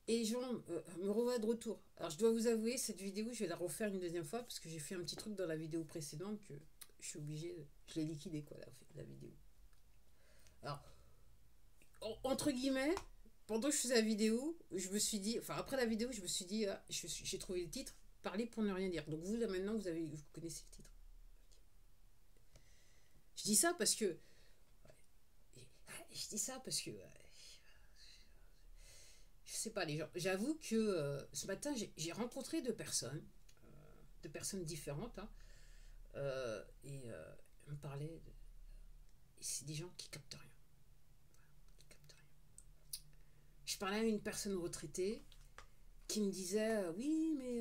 et les gens me revoient de retour. Alors je dois vous avouer, cette vidéo, je vais la refaire une deuxième fois parce que j'ai fait un petit truc dans la vidéo précédente que je suis obligé, je l'ai liquidé quoi, la vidéo. Alors, entre guillemets, pendant que je faisais la vidéo, je me suis dit, enfin après la vidéo, je me suis dit, ah, j'ai trouvé le titre, parler pour ne rien dire. Donc vous, là maintenant, vous connaissez le titre. Je dis ça parce que, je dis ça parce que, je sais pas, les gens. J'avoue que ce matin, j'ai rencontré deux personnes différentes, hein, elles me parlaient de, et c'est des gens qui captent rien, qui captent rien. Je parlais à une personne retraitée qui me disait, oui, mais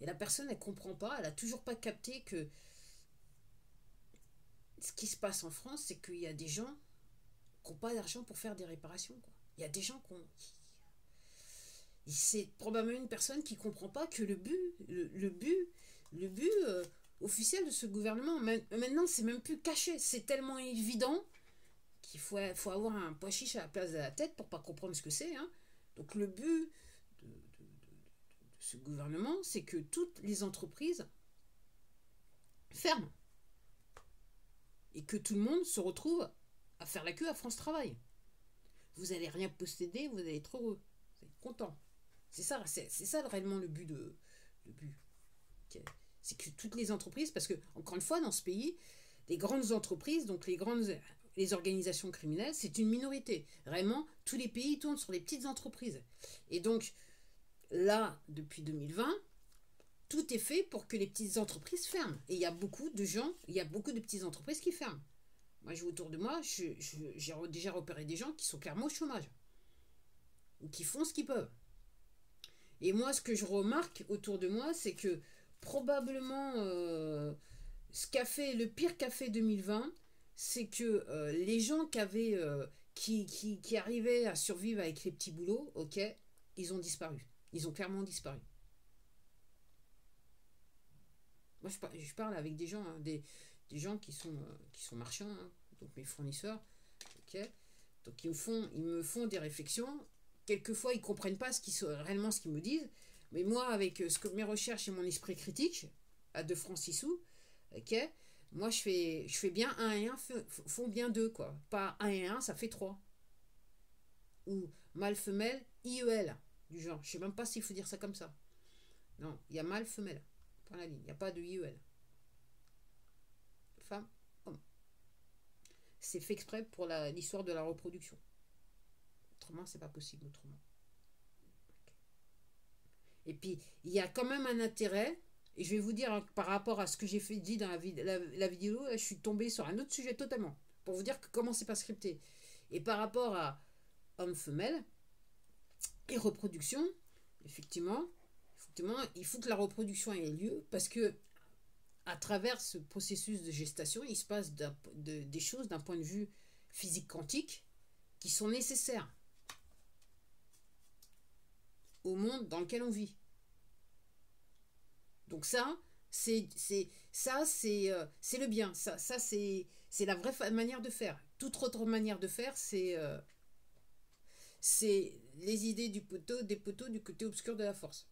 et la personne, elle comprend pas, elle a toujours pas capté que ce qui se passe en France, c'est qu'il y a des gens qui n'ont pas d'argent pour faire des réparations, quoi. Il y a des gens qui ont. C'est probablement une personne qui comprend pas que le but officiel de ce gouvernement, maintenant, c'est même plus caché. C'est tellement évident qu'il faut avoir un pois chiche à la place de la tête pour pas comprendre ce que c'est, hein. Donc le but de ce gouvernement, c'est que toutes les entreprises ferment et que tout le monde se retrouve à faire la queue à France Travail. Vous allez rien posséder, vous allez être heureux, vous allez être content. C'est ça réellement le but. C'est que toutes les entreprises, parce que encore une fois dans ce pays, les grandes entreprises, donc les organisations criminelles, c'est une minorité. Vraiment, tous les pays tournent sur les petites entreprises. Et donc là, depuis 2020, tout est fait pour que les petites entreprises ferment. Et il y a beaucoup de gens, il y a beaucoup de petites entreprises qui ferment. Moi, je vais autour de moi, j'ai déjà repéré des gens qui sont clairement au chômage. Ou qui font ce qu'ils peuvent. Et moi, ce que je remarque autour de moi, c'est que probablement ce qu'a fait le pire qu'a fait 2020, c'est que les gens qui arrivaient à survivre avec les petits boulots, ok, ils ont disparu. Ils ont clairement disparu. Moi, je parle avec des gens, hein, des gens qui sont marchands, hein, donc mes fournisseurs, ok. Donc ils me font des réflexions. Quelquefois, ils comprennent pas réellement ce qu'ils me disent. Mais moi, avec mes recherches et mon esprit critique, à 2 francs 6 sous, ok, moi, je fais bien un et un font bien 2 quoi. Pas un et un ça fait 3. Ou mâle, femelle, IEL, du genre. Je sais même pas s'il faut dire ça comme ça. Non, il y a mâle, femelle. Point la ligne. Il n'y a pas de IEL. Femme, homme. C'est fait exprès pour l'histoire de la reproduction. Autrement, c'est pas possible autrement. Et puis, il y a quand même un intérêt, et je vais vous dire, hein, par rapport à ce que dit dans la vidéo, là, je suis tombée sur un autre sujet totalement, pour vous dire comment c'est pas scripté. Et par rapport à homme-femelle et reproduction, effectivement, il faut que la reproduction ait lieu, parce que à travers ce processus de gestation, il se passe des choses d'un point de vue physique quantique qui sont nécessaires au monde dans lequel on vit. Donc ça, c'est le bien. Ça c'est la vraie manière de faire. Toute autre manière de faire, c'est les idées des poteaux du côté obscur de la force.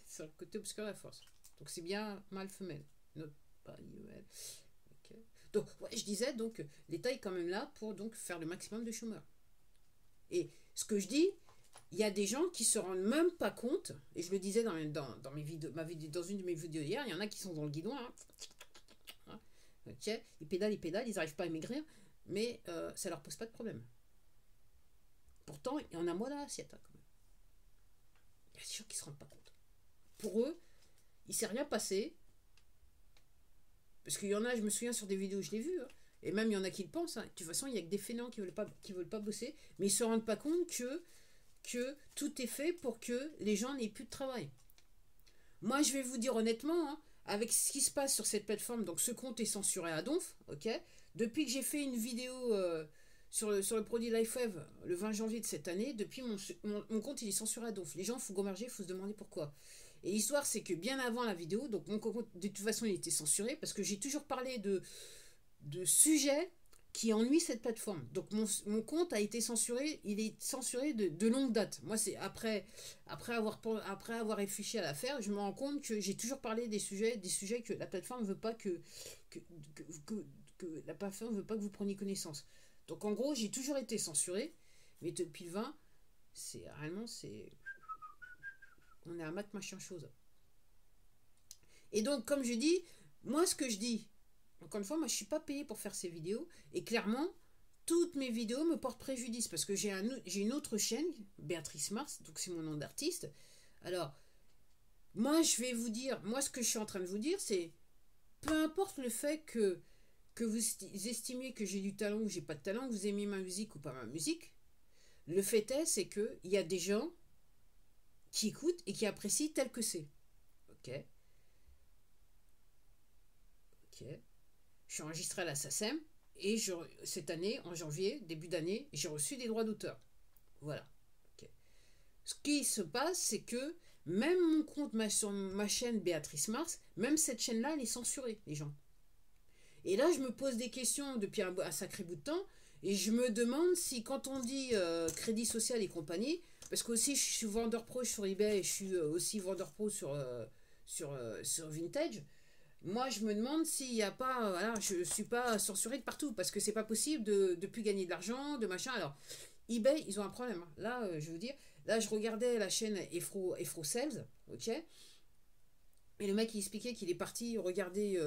Sur le côté obscur de la force. Donc c'est bien mâle-femelle. Note pas IEL. Okay. Donc ouais, je disais donc l'État est quand même là pour donc faire le maximum de chômeurs. Et ce que je dis, il y a des gens qui se rendent même pas compte, et je le disais dans mes vidéos, dans une de mes vidéos hier, il y en a qui sont dans le guidon, hein, okay, ils pédalent, ils n'arrivent pas à maigrir, mais ça leur pose pas de problème. Pourtant, il y en a moins dans l'assiette, hein, quand même. Il y a des gens qui se rendent pas compte. Pour eux, il s'est rien passé, parce qu'il y en a, je me souviens sur des vidéos, je l'ai vu, hein, et même il y en a qui le pensent, hein. De toute façon, il y a que des fainéants qui veulent pas bosser, mais ils se rendent pas compte que tout est fait pour que les gens n'aient plus de travail. Moi, je vais vous dire honnêtement, hein, avec ce qui se passe sur cette plateforme, donc ce compte est censuré à donf, ok. Depuis que j'ai fait une vidéo sur le produit LifeWave le 20 janvier de cette année, depuis mon compte il est censuré à donf. Les gens, il faut gomerger, il faut se demander pourquoi. Et l'histoire, c'est que bien avant la vidéo, donc mon compte de toute façon il était censuré parce que j'ai toujours parlé de sujets qui ennuie cette plateforme. Donc mon compte a été censuré, il est censuré de longue date. Moi, c'est après avoir réfléchi à l'affaire, je me rends compte que j'ai toujours parlé des sujets que la plateforme ne veut pas que, que, que la plateforme veut pas que vous preniez connaissance. Donc en gros, j'ai toujours été censuré, mais depuis le 20, c'est réellement, on est à mat machin chose. Et donc, comme je dis, moi, ce que je dis, encore une fois, moi, je suis pas payé pour faire ces vidéos. Et clairement, toutes mes vidéos me portent préjudice. Parce que j'ai une autre chaîne, Béatrice Mars, donc c'est mon nom d'artiste. Alors, moi, je vais vous dire, moi, ce que je suis en train de vous dire, c'est, peu importe le fait que vous estimiez que j'ai du talent ou j'ai pas de talent, que vous aimez ma musique ou pas ma musique, le fait est, c'est qu'il y a des gens qui écoutent et qui apprécient tel que c'est. Ok. Ok. Je suis enregistré à la SACEM et cette année, en janvier, début d'année, j'ai reçu des droits d'auteur. Voilà. Okay. Ce qui se passe, c'est que même mon compte sur ma chaîne Béatrice Mars, même cette chaîne-là, elle est censurée, les gens. Et là, je me pose des questions depuis un sacré bout de temps et je me demande si quand on dit crédit social et compagnie, parce qu'aussi je suis vendeur pro sur eBay et je suis aussi vendeur pro sur Vintage. Moi, je me demande s'il n'y a pas. Voilà, je ne suis pas censuré de partout parce que c'est pas possible de plus gagner de l'argent, de machin. Alors, eBay, ils ont un problème. Hein. Là, je veux dire, là, je regardais la chaîne Efro Sales, ok. Et le mec, il expliquait qu'il est parti regarder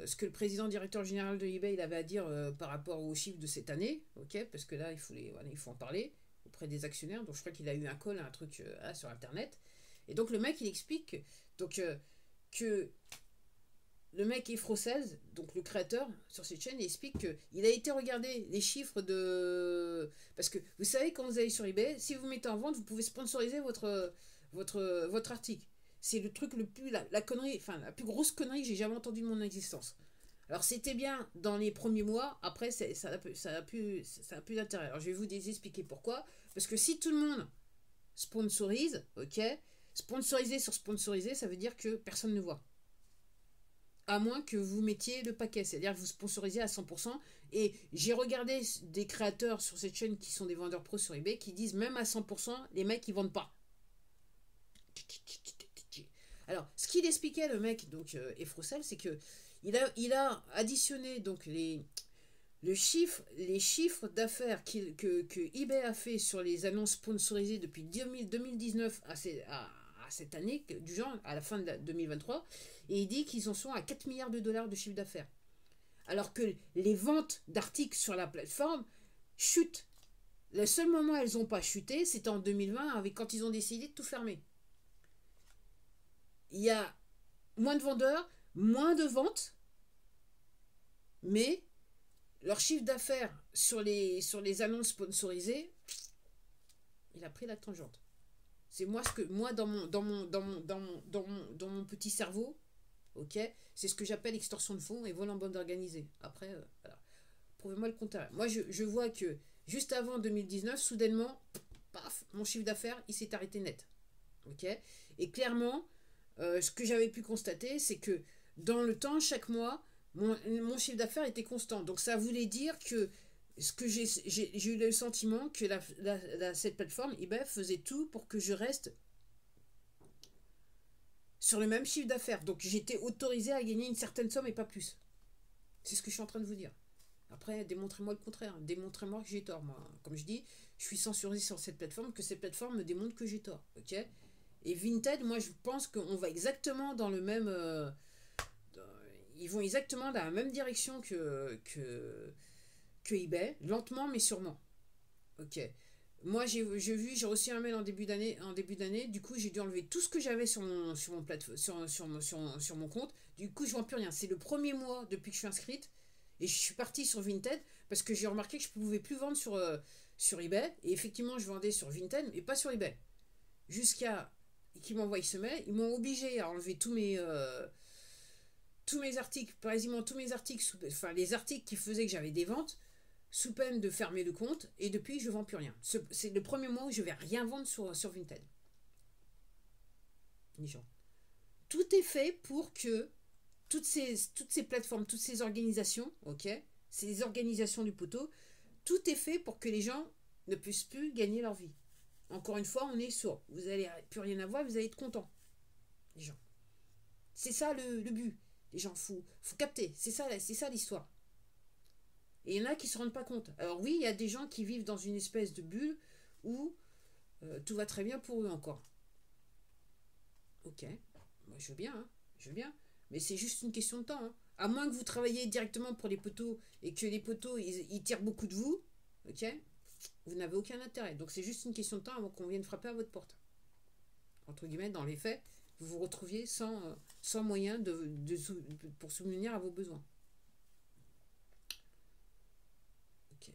ce que le président directeur général de eBay il avait à dire par rapport aux chiffres de cette année, ok. Parce que là, voilà, il faut en parler auprès des actionnaires. Donc, je crois qu'il a eu un call, un truc sur Internet. Et donc, le mec, il explique. Donc, que le mec Efro16, donc le créateur sur cette chaîne, il explique qu'il a été regarder les chiffres de... Parce que vous savez, quand vous allez sur eBay, si vous mettez en vente, vous pouvez sponsoriser votre article. C'est le truc le plus... La connerie, enfin, la plus grosse connerie que j'ai jamais entendue de mon existence. Alors, c'était bien dans les premiers mois, après, ça a plus d'intérêt. Alors, je vais vous expliquer pourquoi. Parce que si tout le monde sponsorise, ok, sponsoriser sur sponsoriser, ça veut dire que personne ne voit. À moins que vous mettiez le paquet, c'est-à-dire que vous sponsorisez à 100%. Et j'ai regardé des créateurs sur cette chaîne qui sont des vendeurs pros sur eBay qui disent même à 100%, les mecs ils vendent pas. Alors, ce qu'il expliquait le mec, donc Efrosel, c'est que il a additionné donc les chiffres d'affaires que eBay a fait sur les annonces sponsorisées depuis 2019 à cette année, du genre à la fin de 2023, et il dit qu'ils en sont à 4 milliards de dollars de chiffre d'affaires. Alors que les ventes d'articles sur la plateforme chutent. Le seul moment où elles n'ont pas chuté, c'était en 2020, quand ils ont décidé de tout fermer. Il y a moins de vendeurs, moins de ventes, mais leur chiffre d'affaires sur les annonces sponsorisées, il a pris la tangente. C'est moi dans mon petit cerveau, ok, c'est ce que j'appelle extorsion de fonds et vol en bande organisée. Après, voilà. Prouvez-moi le contraire. Moi, je vois que juste avant 2019, soudainement, paf, mon chiffre d'affaires, il s'est arrêté net. Ok. Et clairement, ce que j'avais pu constater, c'est que dans le temps, chaque mois, mon chiffre d'affaires était constant. Donc ça voulait dire que j'ai eu le sentiment que cette plateforme eBay faisait tout pour que je reste sur le même chiffre d'affaires. Donc j'étais autorisé à gagner une certaine somme et pas plus. C'est ce que je suis en train de vous dire. Après, démontrez-moi le contraire. Démontrez-moi que j'ai tort. Moi, comme je dis, je suis censuré sur cette plateforme, que cette plateforme me démontre que j'ai tort. Ok. Et Vinted, moi je pense qu'on va exactement dans le même... ils vont exactement dans la même direction que eBay, lentement mais sûrement. Ok. Moi j'ai reçu un mail en début d'année, du coup j'ai dû enlever tout ce que j'avais sur mon compte. Du coup je vends plus rien. C'est le premier mois depuis que je suis inscrite et je suis partie sur Vinted parce que j'ai remarqué que je ne pouvais plus vendre sur eBay. Et effectivement je vendais sur Vinted mais pas sur eBay. Jusqu'à qu'ils m'envoient ce mail, ils m'ont obligé à enlever tous mes articles, quasiment tous mes articles, enfin les articles qui faisaient que j'avais des ventes, sous peine de fermer le compte, et depuis je ne vends plus rien. C'est le premier mois où je ne vais rien vendre sur Vinted. Tout est fait pour que toutes ces plateformes, toutes ces organisations, ok, ces organisations du poteau, tout est fait pour que les gens ne puissent plus gagner leur vie. Encore une fois, on est sourd. Vous n'allez plus rien avoir, vous allez être content, les gens. C'est ça le but. Les gens, faut capter. C'est ça l'histoire. Et il y en a qui ne se rendent pas compte. Alors oui, il y a des gens qui vivent dans une espèce de bulle où tout va très bien pour eux encore. Ok, moi je veux bien, hein, je veux bien. Mais c'est juste une question de temps. Hein. À moins que vous travailliez directement pour les poteaux et que les poteaux, ils tirent beaucoup de vous, ok, vous n'avez aucun intérêt. Donc c'est juste une question de temps avant qu'on vienne frapper à votre porte. Entre guillemets, dans les faits, vous vous retrouviez sans moyen pour subvenir à vos besoins. Ok.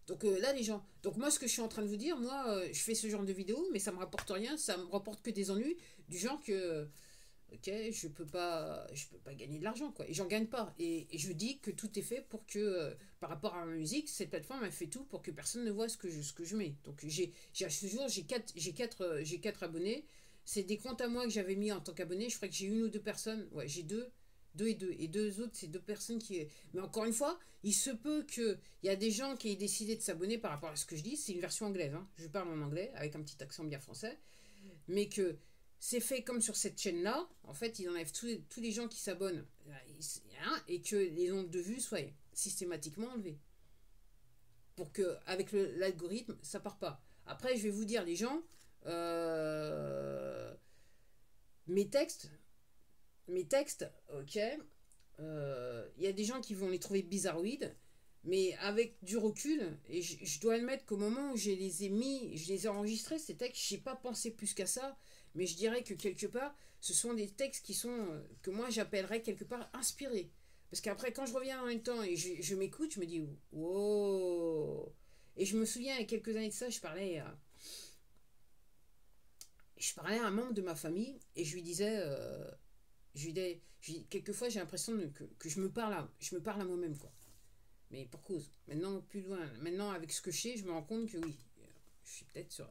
Donc là, les gens. Donc moi, ce que je suis en train de vous dire, moi, je fais ce genre de vidéo, mais ça me rapporte rien, ça me rapporte que des ennuis, du genre que, ok, je peux pas gagner de l'argent, quoi. Et j'en gagne pas. Et je dis que tout est fait pour que, par rapport à ma musique, cette plateforme, elle fait tout pour que personne ne voit ce que je mets. Donc à ce jour, j'ai quatre abonnés. C'est des comptes à moi que j'avais mis en tant qu'abonné. Je crois que j'ai une ou deux personnes. Ouais, j'ai deux et deux. Et deux autres, c'est deux personnes qui. Mais encore une fois, il se peut qu'il y a des gens qui aient décidé de s'abonner par rapport à ce que je dis. C'est une version anglaise. Hein. Je parle en anglais avec un petit accent bien français. Mais que c'est fait comme sur cette chaîne-là. En fait, ils enlèvent tous les gens qui s'abonnent et que les nombres de vues soient systématiquement enlevés. Pour que, avec l'algorithme, ça part pas. Après, je vais vous dire, les gens, mes textes, ok, il y a des gens qui vont les trouver bizarroïdes, mais avec du recul, et je dois admettre qu'au moment où je les ai mis, je les ai enregistrés, ces textes, je n'ai pas pensé plus qu'à ça, mais je dirais que quelque part, ce sont des textes qui sont, que moi j'appellerais quelque part inspirés. Parce qu'après, quand je reviens en même temps et je m'écoute, je me dis, wow. Et je me souviens, il y a quelques années de ça, je parlais à un membre de ma famille et je lui disais, quelquefois j'ai l'impression que je me parle à moi-même, quoi. Mais pour cause. Maintenant, plus loin. Maintenant, avec ce que je sais, je me rends compte que oui, je suis peut-être sur.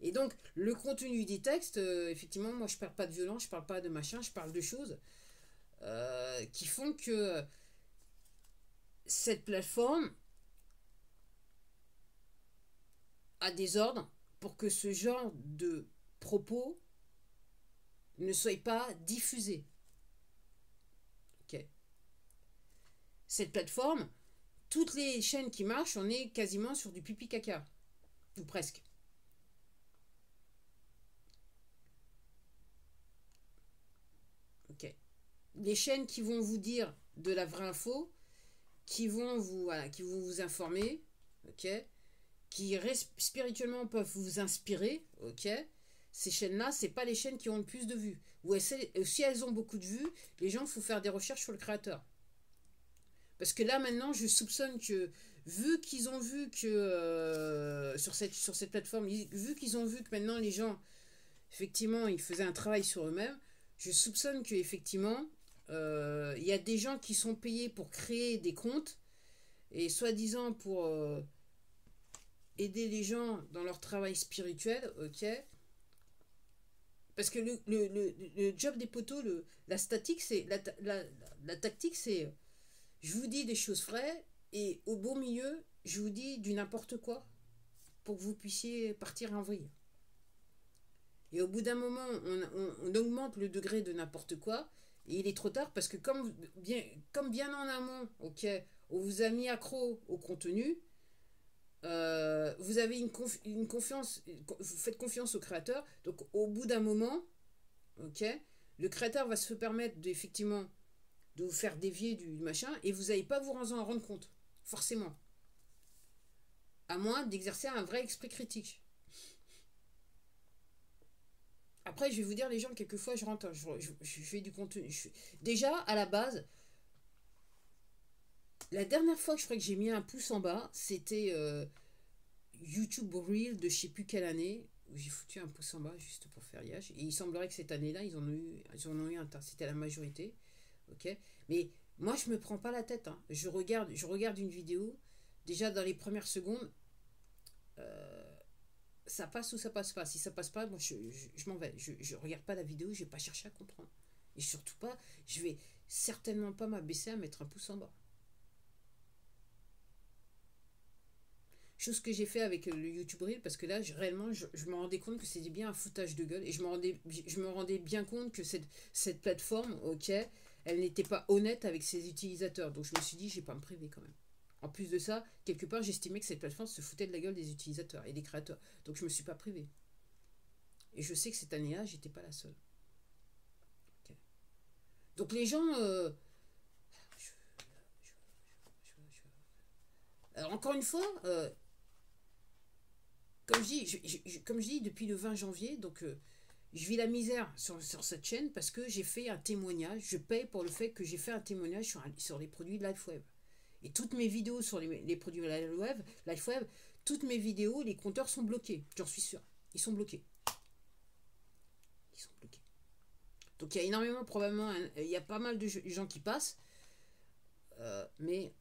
Et donc, le contenu des textes, effectivement, moi, je parle pas de violence, je parle pas de machin, je parle de choses qui font que cette plateforme a des ordres pour que ce genre de propos ne soit pas diffusé. Ok. Cette plateforme, toutes les chaînes qui marchent, on est quasiment sur du pipi caca. Ou presque. Ok. Les chaînes qui vont vous dire de la vraie info, qui vont vous informer, ok, qui spirituellement peuvent vous inspirer, ok. Ces chaînes-là, c'est pas les chaînes qui ont le plus de vues. Ou si elles ont beaucoup de vues, les gens, il faut faire des recherches sur le créateur. Parce que là, maintenant, je soupçonne que, vu qu'ils ont vu que sur cette plateforme, vu qu'ils ont vu que maintenant les gens, effectivement, ils faisaient un travail sur eux-mêmes, je soupçonne qu'effectivement, il y a des gens qui sont payés pour créer des comptes et soi-disant pour aider les gens dans leur travail spirituel, ok. Parce que le job des poteaux, la statique, c'est la tactique, c'est je vous dis des choses vraies et au beau milieu, je vous dis du n'importe quoi pour que vous puissiez partir en vrille. Et au bout d'un moment, on augmente le degré de n'importe quoi et il est trop tard parce que comme bien en amont, ok, on vous a mis accro au contenu, vous avez une confiance, vous faites confiance au créateur, donc au bout d'un moment, ok, le créateur va se permettre effectivement de vous faire dévier du machin et vous n'allez pas vous en rendre compte, forcément. À moins d'exercer un vrai esprit critique. Après, je vais vous dire, les gens, quelquefois, je rentre, je fais du contenu. Déjà, à la base, la dernière fois que je crois que j'ai mis un pouce en bas, c'était YouTube Reel de je sais plus quelle année, où j'ai foutu un pouce en bas juste pour faire liage. Et il semblerait que cette année-là, ils en ont eu un tas. C'était la majorité. Ok. Mais moi, je me prends pas la tête. Hein. Je regarde une vidéo. Déjà, dans les premières secondes, ça passe ou ça passe pas. Si ça passe pas, moi, je m'en vais. Je regarde pas la vidéo, je vais pas chercher à comprendre. Et surtout pas, je vais certainement pas m'abaisser à mettre un pouce en bas. Chose que j'ai fait avec le YouTube Reel, parce que là, réellement, je me rendais compte que c'était bien un foutage de gueule. Et je me rendais bien compte que cette plateforme, ok, elle n'était pas honnête avec ses utilisateurs. Donc je me suis dit, je vais pas me priver quand même. En plus de ça, quelque part, j'estimais que cette plateforme se foutait de la gueule des utilisateurs et des créateurs. Donc je me suis pas privé. Et je sais que cette année-là, j'étais pas la seule. Ok. Donc les gens... Alors, encore une fois, comme je dis, depuis le 20 janvier, donc je vis la misère sur cette chaîne parce que j'ai fait un témoignage. Je paye pour le fait que j'ai fait un témoignage sur les produits de LifeWeb. Et toutes mes vidéos sur les produits de LifeWeb, toutes mes vidéos, les compteurs sont bloqués. J'en suis sûr. Ils sont bloqués. Ils sont bloqués. Donc il y a énormément, probablement, il y a pas mal de gens qui passent, mais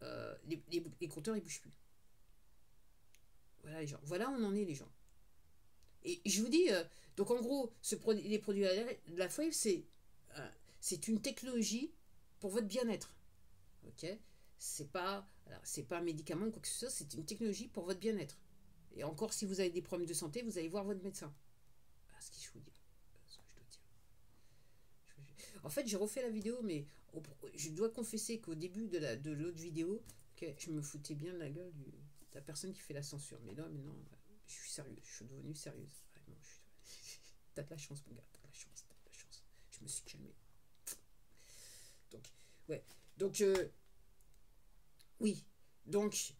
les compteurs, ils bougent plus. Voilà les gens. Voilà où on en est les gens. Et je vous dis, donc en gros, les produits de la Wave, c'est une technologie pour votre bien-être. Ok. C'est pas un médicament ou quoi que ce soit, c'est une technologie pour votre bien-être. Et encore, si vous avez des problèmes de santé, vous allez voir votre médecin. Voilà ce que je vous dis. Ce que je dois dire. En fait, j'ai refait la vidéo, mais je dois confesser qu'au début de l'autre vidéo, okay, je me foutais bien de la gueule de la personne qui fait la censure. Mais là, maintenant, je suis sérieux. Je suis devenue sérieuse. Vraiment, t'as de la chance, mon gars. T'as de la chance. T'as de la chance. Je me suis calmée. Donc, ouais. Donc, oui. Donc,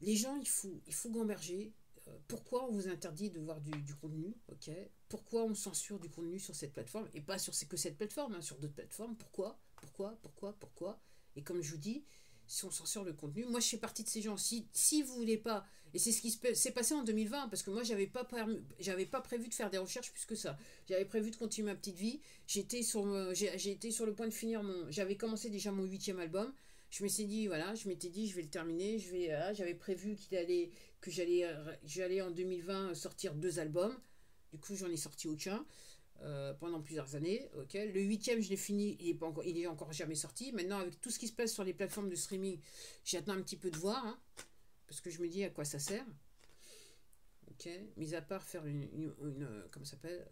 les gens, il faut gamberger. Pourquoi on vous interdit de voir du contenu, ok? Pourquoi on censure du contenu sur cette plateforme et pas sur que cette plateforme, hein, sur d'autres plateformes? Pourquoi? Et comme je vous dis, si on censure le contenu, moi je fais partie de ces gens. Si vous voulez pas, et c'est ce qui s'est passé en 2020, parce que moi j'avais pas prévu de faire des recherches plus que ça. J'avais prévu de continuer ma petite vie. J'ai été sur le point de finir j'avais commencé déjà mon 8e album. Je m'étais dit, voilà, je vais le terminer. J'avais prévu que j'allais en 2020 sortir 2 albums. Du coup, j'en ai sorti aucun pendant plusieurs années. Okay. Le 8e, je l'ai fini, il est encore jamais sorti. Maintenant, avec tout ce qui se passe sur les plateformes de streaming, j'attends un petit peu de voir, hein, parce que je me dis à quoi ça sert. Ok. Mis à part faire comment ça s'appelle,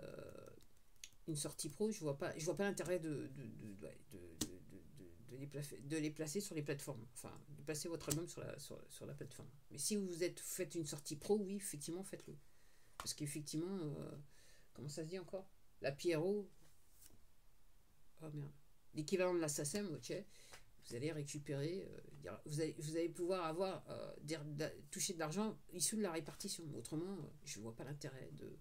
une sortie pro, je vois pas l'intérêt de les placer sur les plateformes. Enfin, de placer votre album sur la plateforme. Mais si faites une sortie pro, oui, effectivement, faites-le. Parce qu'effectivement, comment ça se dit encore? La Pierrot. Oh merde. L'équivalent de la SACEM, ok. Vous allez récupérer, vous allez pouvoir avoir toucher de l'argent issu de la répartition. Autrement, je ne vois pas l'intérêt de.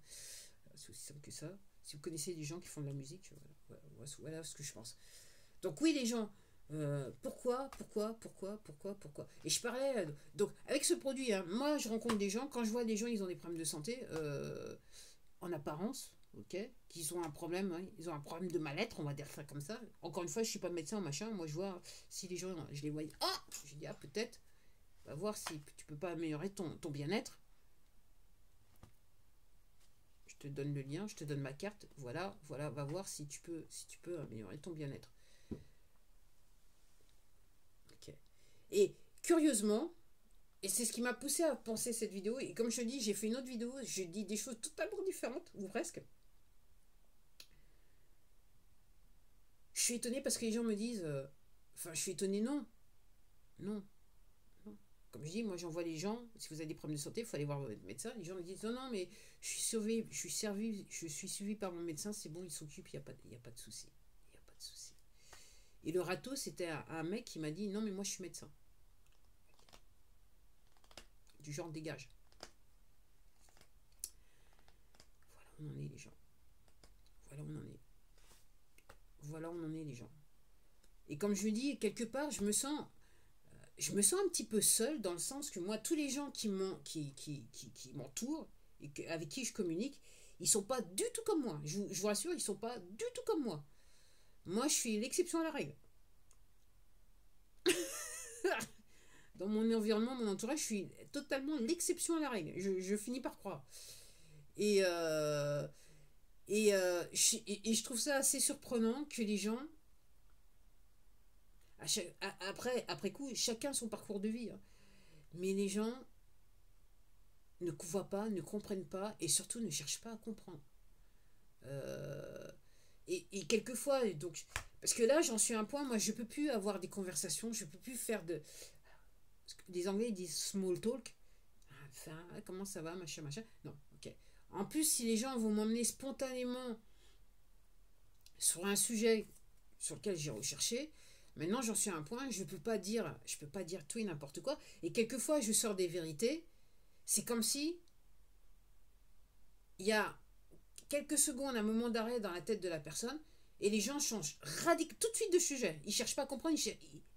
C'est aussi simple que ça. Si vous connaissez des gens qui font de la musique, voilà ce que je pense. Donc oui, les gens, pourquoi? Et je parlais, donc avec ce produit, hein, moi je rencontre des gens, quand je vois des gens, ils ont des problèmes de santé, en apparence, ok, qu'ils ont un problème, hein, ils ont un problème de mal-être, on va dire ça comme ça. Encore une fois, je suis pas médecin ou machin, moi je vois, si les gens, je les vois, je dis, peut-être, va voir si tu peux pas améliorer ton bien-être. Je te donne le lien, je te donne ma carte, voilà, va voir si tu peux améliorer ton bien-être. Et curieusement, et c'est ce qui m'a poussé à penser cette vidéo, et comme je te dis, j'ai fait une autre vidéo, j'ai dit des choses totalement différentes, ou presque. Je suis étonnée parce que les gens me disent, je suis étonnée, non. Comme je dis, moi j'envoie les gens, si vous avez des problèmes de santé, il faut aller voir votre médecin. Les gens me disent, non, mais je suis suivi par mon médecin, c'est bon, il s'occupe, il n'y a pas de souci. Et le râteau, c'était un mec qui m'a dit, non, mais moi je suis médecin. Du genre dégage. Voilà où on en est les gens. Voilà où on en est les gens. Et comme je dis, quelque part, je me sens un petit peu seule dans le sens que moi, tous les gens qui m'entourent et avec qui je communique, ils sont pas du tout comme moi. Je vous rassure, ils sont pas du tout comme moi. Moi, je suis l'exception à la règle. Dans mon environnement, mon entourage, je suis totalement l'exception à la règle. Je finis par croire. Et Et je trouve ça assez surprenant que les gens, après coup, chacun son parcours de vie, hein, mais les gens ne voient pas, ne comprennent pas et surtout ne cherchent pas à comprendre. Euh, et quelquefois, donc, parce que là, j'en suis à un point, moi, je peux plus avoir des conversations, je peux plus faire de. Les Anglais ils disent small talk. Enfin, comment ça va, machin, machin. Non, ok. En plus, si les gens vont m'emmener spontanément sur un sujet sur lequel j'ai recherché, maintenant j'en suis à un point, je peux pas dire tout et n'importe quoi. Et quelquefois, je sors des vérités. C'est comme si il y a quelques secondes, un moment d'arrêt dans la tête de la personne, et les gens changent tout de suite de sujet. Ils cherchent pas à comprendre,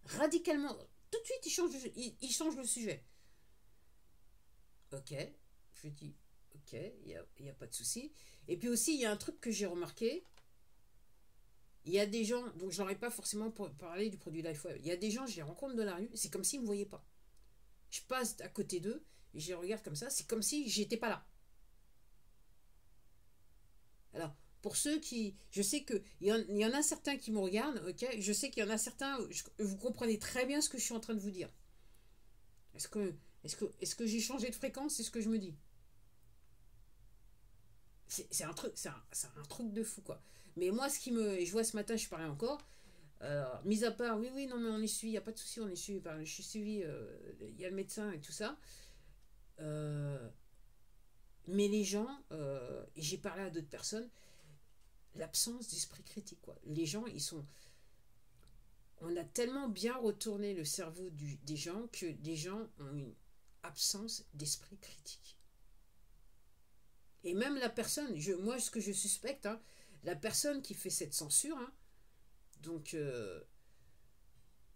radicalement, tout de suite ils changent le sujet. Ok, je dis, ok, y a pas de souci. Et puis aussi, il y a un truc que j'ai remarqué, il y a des gens, donc je n'aurais pas forcément parlé du produit LifeWeb, il y a des gens, je les rencontre dans la rue, c'est comme s'ils ne me voyaient pas. Je passe à côté d'eux, et je les regarde comme ça, c'est comme si j'étais pas là. Alors, pour ceux qui. Je sais qu'il y en a certains qui me regardent, ok. Je sais qu'il y en a certains. Vous comprenez très bien ce que je suis en train de vous dire. Est-ce que j'ai changé de fréquence? C'est ce que je me dis. C'est un truc. C'est un truc de fou, quoi. Mais moi, ce qui me. Je vois ce matin, je parlais encore. Mis à part, oui, oui, non, mais on est suivi, il n'y a pas de souci, on est suivi. Je suis suivi, il y a le médecin et tout ça. Euh, mais les gens, j'ai parlé à d'autres personnes, l'absence d'esprit critique, quoi. Les gens, ils sont. On a tellement bien retourné le cerveau des gens que des gens ont une absence d'esprit critique. Et même la personne, moi ce que je suspecte, hein, la personne qui fait cette censure, hein, donc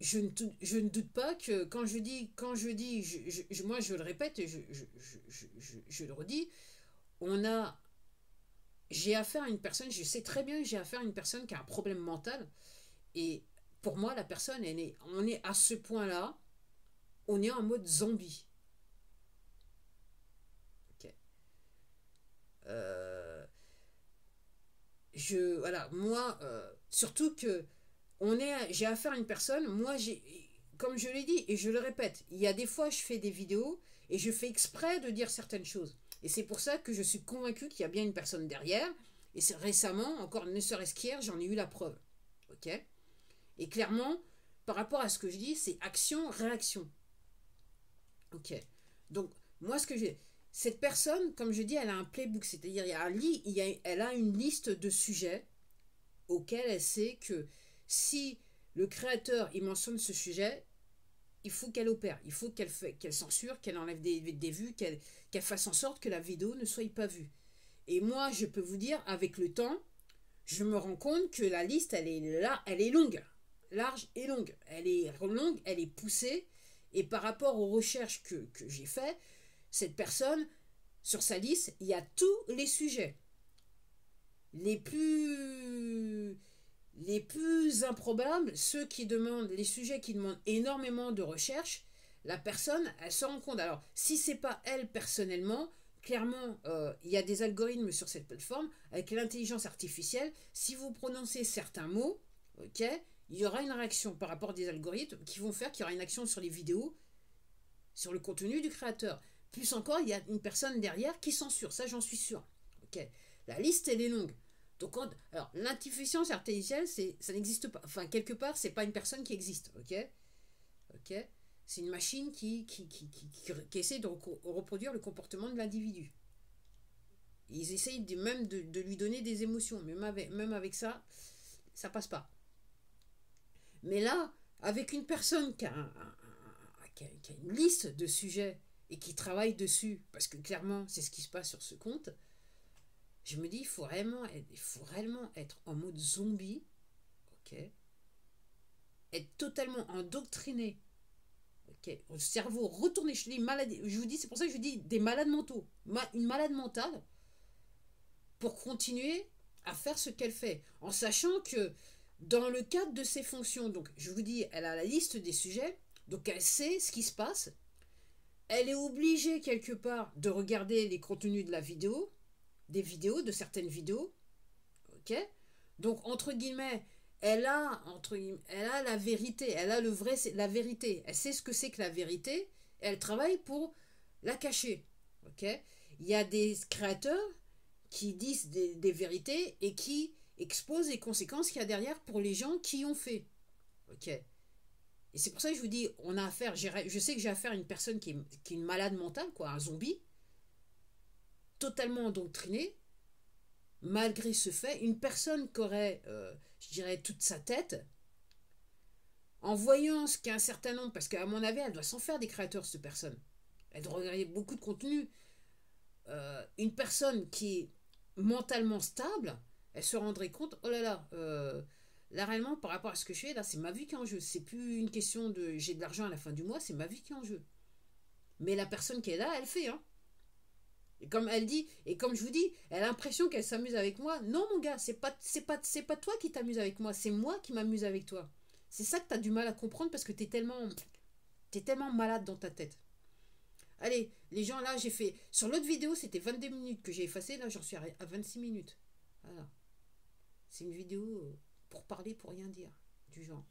je ne doute pas que quand je dis moi je le répète et je le redis, on a, j'ai affaire à une personne, je sais très bien que j'ai affaire à une personne qui a un problème mental. Et pour moi, la personne, on est à ce point-là, on est en mode zombie. Ok. Euh, voilà, moi, surtout que j'ai affaire à une personne, moi, comme je l'ai dit et je le répète, il y a des fois, je fais des vidéos et je fais exprès de dire certaines choses. Et c'est pour ça que je suis convaincu qu'il y a bien une personne derrière. Et c'est récemment, encore ne serait-ce qu'hier, j'en ai eu la preuve. Ok. Et clairement, par rapport à ce que je dis, c'est action-réaction. Ok. Donc, moi, ce que j'ai. Cette personne, comme je dis, elle a un playbook, c'est-à-dire elle a une liste de sujets auxquels elle sait que si le créateur il mentionne ce sujet, il faut qu'elle opère, il faut qu'elle censure, qu'elle enlève des vues, qu'elle fasse en sorte que la vidéo ne soit pas vue. Et moi, je peux vous dire, avec le temps, je me rends compte que la liste, elle est là, elle est longue, large et longue. Elle est longue, elle est poussée. Et par rapport aux recherches que j'ai faites, cette personne, sur sa liste, il y a tous les sujets. Les plus, les plus improbables, les sujets qui demandent énormément de recherche, la personne, elle se rend compte. Alors, si c'est pas elle personnellement, clairement, il y a des algorithmes sur cette plateforme avec l'intelligence artificielle. Si vous prononcez certains mots, ok, il y aura une réaction par rapport à des algorithmes qui vont faire qu'il y aura une action sur les vidéos, sur le contenu du créateur. Plus encore, il y a une personne derrière qui censure, ça j'en suis sûr. Ok, la liste elle est longue. Donc, alors l'intelligence artificielle, ça n'existe pas. Enfin, quelque part, c'est pas une personne qui existe. Ok, ok, c'est une machine qui essaie de reproduire le comportement de l'individu. Ils essayent même de lui donner des émotions, même avec ça, ça passe pas. Mais là, avec une personne qui a une liste de sujets et qui travaille dessus, parce que clairement, c'est ce qui se passe sur ce compte, je me dis, il faut réellement être en mode zombie, ok, être totalement endoctriné, ok, le cerveau retourné chez les malades, je vous dis, c'est pour ça que je dis des malades mentaux, une malade mentale, pour continuer à faire ce qu'elle fait, en sachant que dans le cadre de ses fonctions, donc je vous dis, elle a la liste des sujets, donc elle sait ce qui se passe, elle est obligée quelque part de regarder les contenus de la vidéo, des vidéos, de certaines vidéos, Ok? Donc, entre guillemets, elle a la vérité, elle a le vrai, c'est la vérité. Elle sait ce que c'est que la vérité, et elle travaille pour la cacher. Ok? Il y a des créateurs qui disent des vérités et qui exposent les conséquences qu'il y a derrière pour les gens qui ont fait. Ok? Et c'est pour ça que je vous dis, on a affaire, je sais que j'ai affaire à une personne qui est une malade mentale, quoi, un zombie, totalement endoctriné, malgré ce fait, une personne qui aurait, je dirais, toute sa tête, en voyant ce qu'un certain nombre, parce qu'à mon avis, elle doit s'en faire des créateurs, cette personne. Elle doit regarder beaucoup de contenu. Une personne qui est mentalement stable, elle se rendrait compte, oh là là, là réellement par rapport à ce que je fais, là c'est ma vie qui est en jeu. C'est plus une question de j'ai de l'argent à la fin du mois, c'est ma vie qui est en jeu. Mais la personne qui est là, elle fait, hein. Et comme elle dit, et comme je vous dis, elle a l'impression qu'elle s'amuse avec moi. Non, mon gars, c'est pas toi qui t'amuses avec moi, c'est moi qui m'amuse avec toi. C'est ça que tu as du mal à comprendre parce que t'es tellement malade dans ta tête. Allez, les gens là, j'ai fait. Sur l'autre vidéo, c'était 22 minutes que j'ai effacé. Là, j'en suis à 26 minutes. Voilà. C'est une vidéo pour parler, pour rien dire. Du genre.